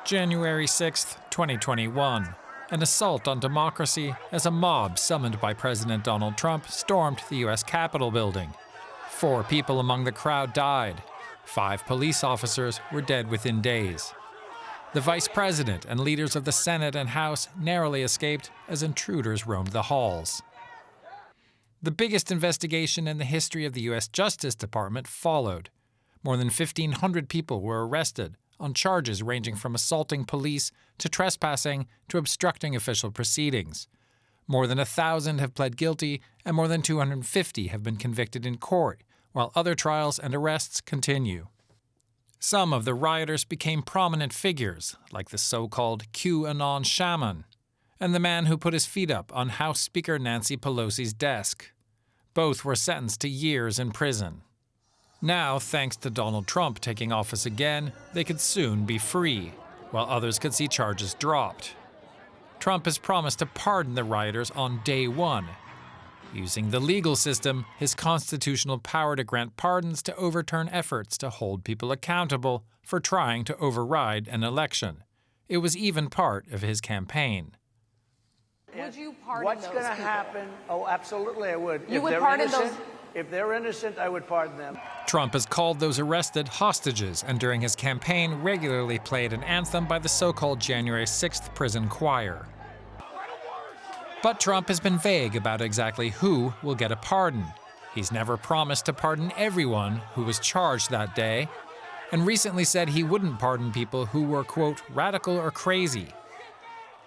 January 6, 2021. An assault on democracy as a mob summoned by President Donald Trump stormed the U.S. Capitol building. 4 people among the crowd died. 5 police officers were dead within days. The vice president and leaders of the Senate and House narrowly escaped as intruders roamed the halls. The biggest investigation in the history of the U.S. Justice Department followed. More than 1,500 people were arrested on charges ranging from assaulting police to trespassing to obstructing official proceedings. More than 1,000 have pled guilty and more than 250 have been convicted in court, while other trials and arrests continue. Some of the rioters became prominent figures, like the so-called QAnon shaman, and the man who put his feet up on House Speaker Nancy Pelosi's desk. Both were sentenced to years in prison. Now, thanks to Donald Trump taking office again, they could soon be free, while others could see charges dropped. Trump has promised to pardon the rioters on day one, using the legal system, his constitutional power to grant pardons to overturn efforts to hold people accountable for trying to override an election. It was even part of his campaign. Would you pardon What's those going to people? happen? Oh, absolutely, I would. You If would they're pardon innocent, those? If they're innocent, I would pardon them. Trump has called those arrested hostages and during his campaign regularly played an anthem by the so-called January 6th prison choir. But Trump has been vague about exactly who will get a pardon. He's never promised to pardon everyone who was charged that day, and recently said he wouldn't pardon people who were, quote, radical or crazy.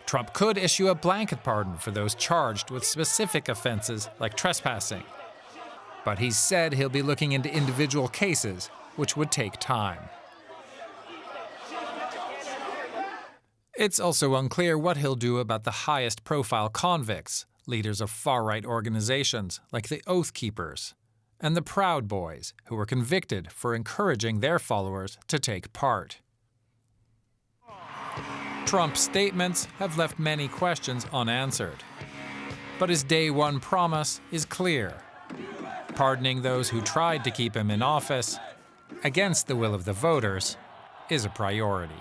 Trump could issue a blanket pardon for those charged with specific offenses like trespassing. But he's said he'll be looking into individual cases, which would take time. It's also unclear what he'll do about the highest-profile convicts, leaders of far-right organizations like the Oath Keepers, and the Proud Boys, who were convicted for encouraging their followers to take part. Trump's statements have left many questions unanswered. But his day one promise is clear. Pardoning those who tried to keep him in office, against the will of the voters, is a priority.